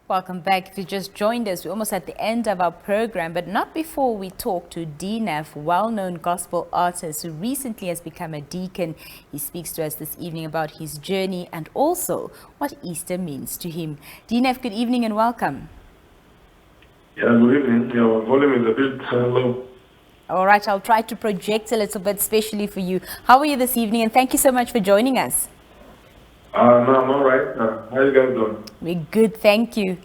Welcome back. If you just joined us, we're almost at the end of our program, but not before we talk to D-NAFF, well-known gospel artist who recently has become a deacon. He speaks to us this evening about his journey and also what Easter means to him. D-NAFF, good evening and welcome. Yeah, good evening. Your volume is a bit low. All right, I'll try to project a little bit, especially for you. How are you this evening? And thank you so much for joining us. No, I'm all right. How you guys doing? We're good, thank you.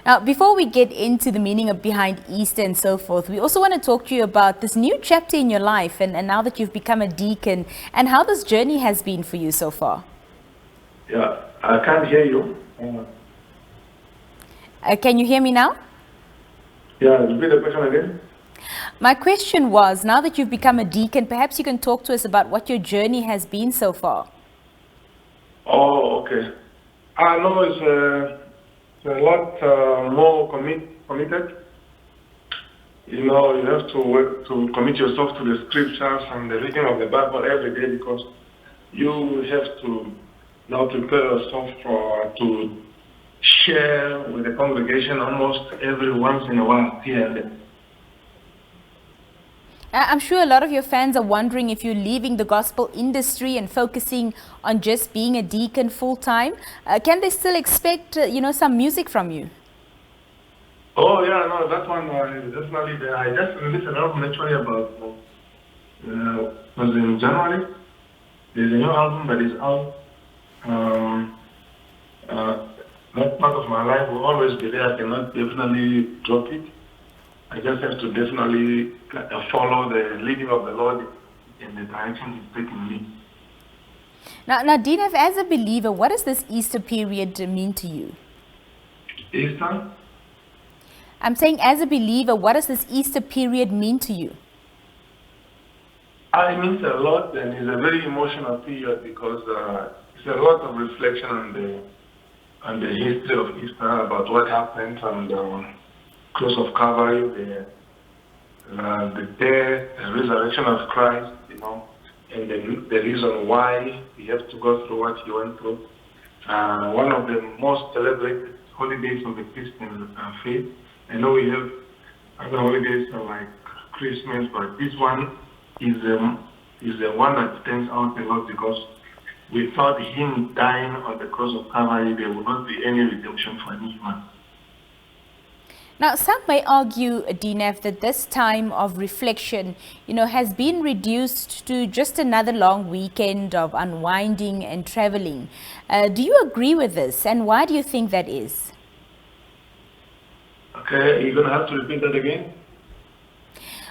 Now, before we get into the meaning of behind Easter and so forth, we also want to talk to you about this new chapter in your life and now that you've become a deacon and how this journey has been for you so far. Yeah, I can't hear you. Can you hear me now? Yeah, repeat the question again. My question was, now that you've become a deacon, perhaps you can talk to us about what your journey has been so far. Oh, okay. I know it's a lot more committed. You know, you have to work to commit yourself to the scriptures and the reading of the Bible every day because you have to now prepare yourself to share with the congregation almost every once in a while here and there. I'm sure a lot of your fans are wondering if you're leaving the gospel industry and focusing on just being a deacon full-time. Can they still expect, some music from you? Oh, yeah, no, that one definitely there. I just released an album actually about, was in January. There's a new album that is out. That part of my life will always be there. I cannot definitely drop it. I just have to definitely follow the leading of the Lord in the direction He's taking me. Now, D-NAFF, as a believer, what does this Easter period mean to you? Easter? I'm saying, as a believer, what does this Easter period mean to you? It means a lot, and it's a very emotional period because it's a lot of reflection on the history of Easter, about what happened on the cross of Calvary, the death and resurrection of Christ, and the reason why we have to go through what he went through. One of the most celebrated holidays of the Christian faith. I know we have other holidays like Christmas, but this one is the one that stands out a lot because without him dying on the cross of Calvary, there would not be any redemption for any human. Now, some may argue, D-NAFF, that this time of reflection, has been reduced to just another long weekend of unwinding and traveling. Do you agree with this, and why do you think that is? Okay, you're going to have to repeat that again?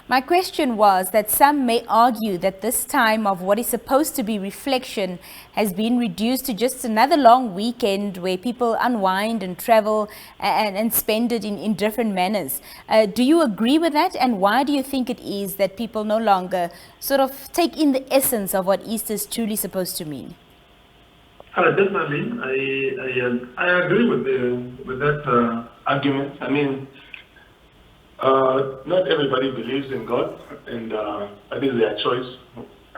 My question was that some may argue that this time of what is supposed to be reflection has been reduced to just another long weekend where people unwind and travel and spend it in different manners. Do you agree with that? And why do you think it is that people no longer sort of take in the essence of what Easter is truly supposed to mean? Definitely. I agree with that argument. I mean, not everybody believes in God, and that is their choice.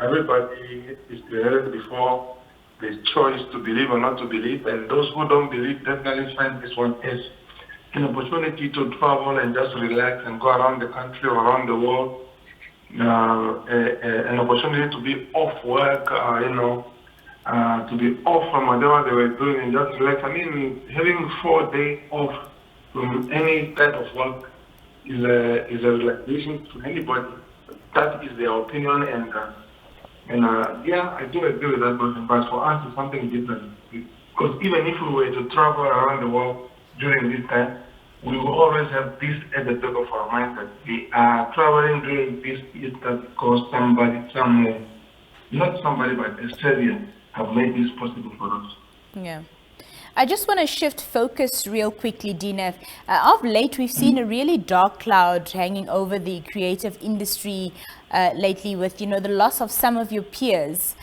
Everybody is created before the choice to believe or not to believe, and those who don't believe definitely find this one as an opportunity to travel and just relax and go around the country or around the world, an opportunity to be off work, to be off from whatever they were doing and just relax. I mean, having 4 days off from any type of work is a relaxation to anybody. That is their opinion, and yeah, I do agree with that person. But for us, it's something different because even if we were to travel around the world during this time, we will always have this at the back of our mind that we are traveling during this Easter because somebody somewhere, not somebody but a Savior, have made this possible for us. Yeah. I just want to shift focus real quickly, D-NAFF. Of late, we've seen a really dark cloud hanging over the creative industry lately with, the loss of some of your peers.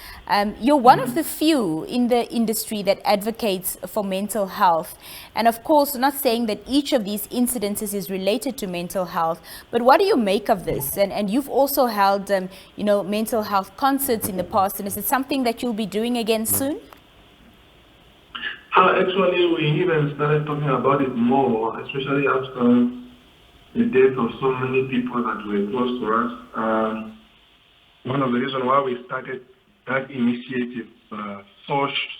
You're one of the few in the industry that advocates for mental health. And of course, not saying that each of these incidences is related to mental health, but what do you make of this? And you've also held, mental health concerts in the past, and is it something that you'll be doing again soon? Actually, we even started talking about it more, especially after the death of so many people that were close to us. One of the reasons why we started that initiative,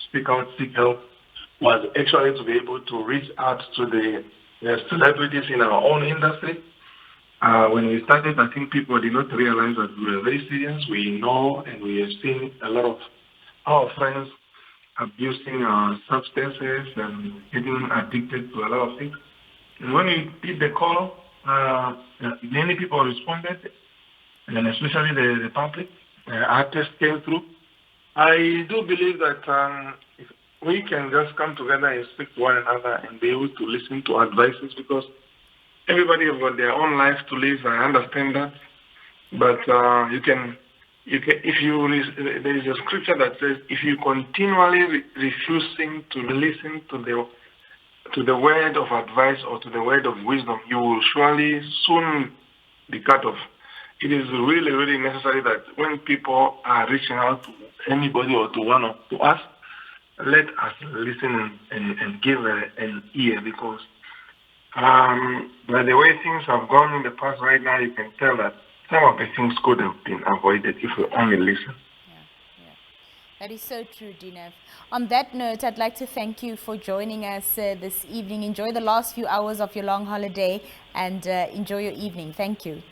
Speak Out, Seek Help, was actually to be able to reach out to the celebrities in our own industry. When we started, I think people did not realize that we were very serious. We know and we have seen a lot of our friends abusing substances and getting addicted to a lot of things. And when we did the call, many people responded, and especially the public. Artists came through. I do believe that if we can just come together and speak to one another and be able to listen to advices, because everybody has got their own life to live. I understand that, but there is a scripture that says, if you continually refusing to listen to the word of advice or to the word of wisdom, you will surely soon be cut off. It is really, really necessary that when people are reaching out to anybody or to us, let us listen and give an ear, because by the way things have gone in the past right now, you can tell that some of the things could have been avoided if we only listen. That is so true, D-NAFF. On that note, I'd like to thank you for joining us this evening. Enjoy the last few hours of your long holiday and enjoy your evening. Thank you.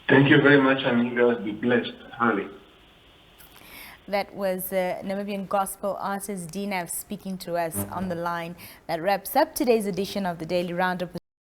Thank you very much, and you guys be blessed. Highly. That was Namibian gospel artist D-NAFF speaking to us on the line. That wraps up today's edition of the Daily Roundup.